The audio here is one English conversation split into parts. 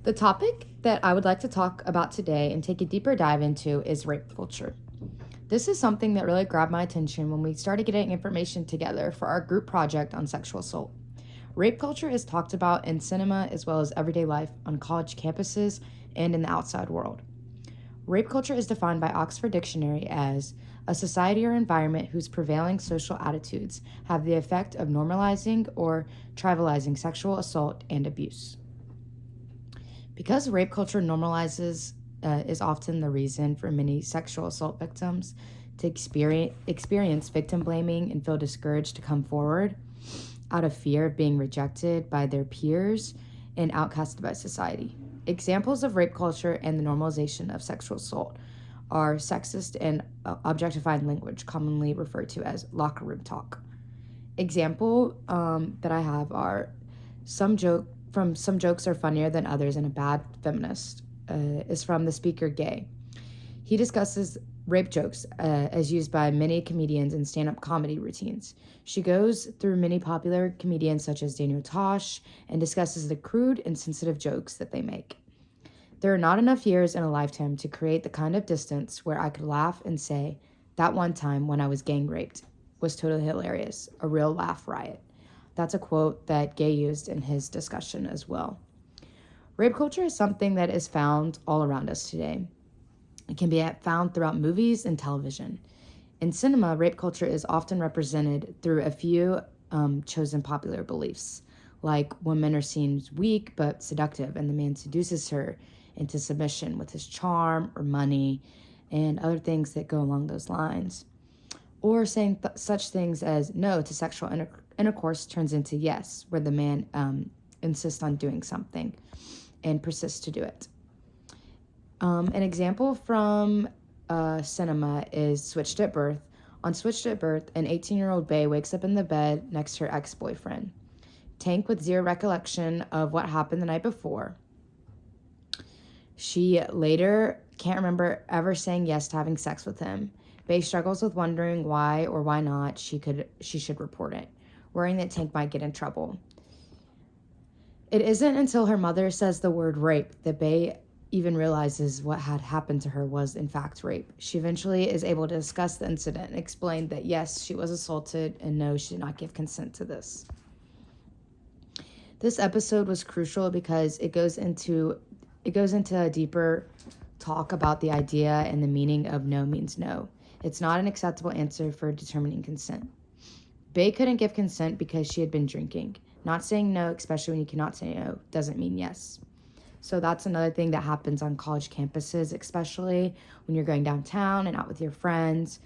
The topic that I would like to talk about today and take a deeper dive into is rape culture. This is something that really grabbed my attention when we started getting information together for our group project on sexual assault. Rape culture is talked about in cinema as well as everyday life on college campuses and in the outside world. Rape culture is defined by Oxford Dictionary as a society or environment whose prevailing social attitudes have the effect of normalizing or trivializing sexual assault and abuse. Because rape culture normalizes is often the reason for many sexual assault victims to experience victim blaming and feel discouraged to come forward out of fear of being rejected by their peers and outcasted by society. Examples of rape culture and the normalization of sexual assault are sexist and objectifying language, commonly referred to as locker room talk. Example that I have are some jokes are funnier than others, and a bad feminist is from the speaker Gay. He discusses rape jokes as used by many comedians in stand-up comedy routines. She goes through many popular comedians such as Daniel Tosh and discusses the crude and sensitive jokes that they make. There are not enough years in a lifetime to create the kind of distance where I could laugh and say, that one time when I was gang raped was totally hilarious, a real laugh riot. That's a quote that Gay used in his discussion as well. Rape culture is something that is found all around us today. It can be found throughout movies and television. In cinema, rape culture is often represented through a few chosen popular beliefs, like women are seen as weak but seductive, and the man seduces her into submission with his charm or money and other things that go along those lines. Or saying such things as no to sexual intercourse turns into yes, where the man insists on doing something and persists to do it. An example from cinema is Switched at Birth. On Switched at Birth, an 18-year-old Bae wakes up in the bed next to her ex-boyfriend. Tank, with zero recollection of what happened the night before. She later can't remember ever saying yes to having sex with him. Bae struggles with wondering why or why not she should report it, worrying that Tank might get in trouble. It isn't until her mother says the word rape that Bae even realizes what had happened to her was in fact rape. She eventually is able to discuss the incident and explain that yes, she was assaulted and no, she did not give consent to this. This episode was crucial because it goes into a deeper talk about the idea and the meaning of no means no. It's not an acceptable answer for determining consent. Bae couldn't give consent because she had been drinking. Not saying no, especially when you cannot say no, doesn't mean yes. So that's another thing that happens on college campuses, especially when you're going downtown and out with your friends.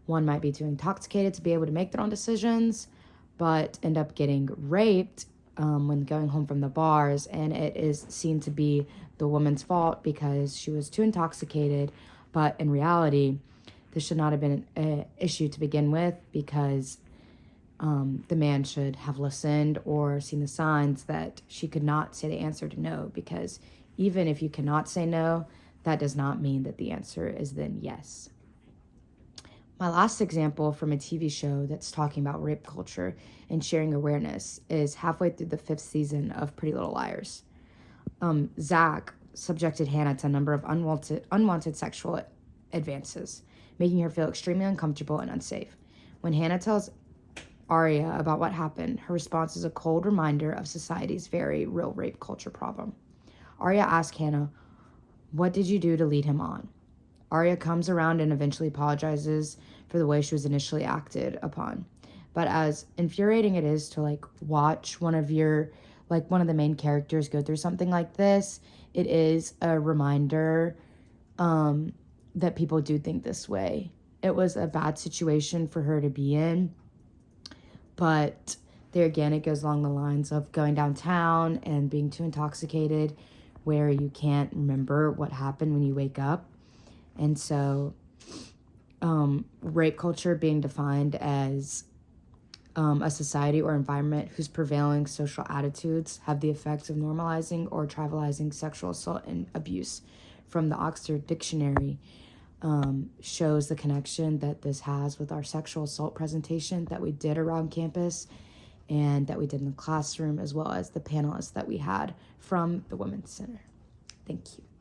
One might be too intoxicated to be able to make their own decisions, but end up getting raped when going home from the bars, and it is seen to be the woman's fault because she was too intoxicated. But in reality, this should not have been an issue to begin with because the man should have listened or seen the signs that she could not say the answer to no, because even if you cannot say no, that does not mean that the answer is then yes. My last example from a TV show that's talking about rape culture and sharing awareness is halfway through the 5th season of Pretty Little Liars. Zach subjected Hannah to a number of unwanted sexual advances, making her feel extremely uncomfortable and unsafe. When Hannah tells Aria about what happened, her response is a cold reminder of society's very real rape culture problem. Aria asks Hannah, "What did you do to lead him on?" Aria comes around and eventually apologizes for the way she was initially acted upon. But as infuriating it is to watch one of the main characters go through something like this, it is a reminder that people do think this way. It was a bad situation for her to be in, but there again, it goes along the lines of going downtown and being too intoxicated where you can't remember what happened when you wake up. And so rape culture being defined as a society or environment whose prevailing social attitudes have the effects of normalizing or trivializing sexual assault and abuse from the Oxford Dictionary shows the connection that this has with our sexual assault presentation that we did around campus and that we did in the classroom, as well as the panelists that we had from the Women's Center. Thank you.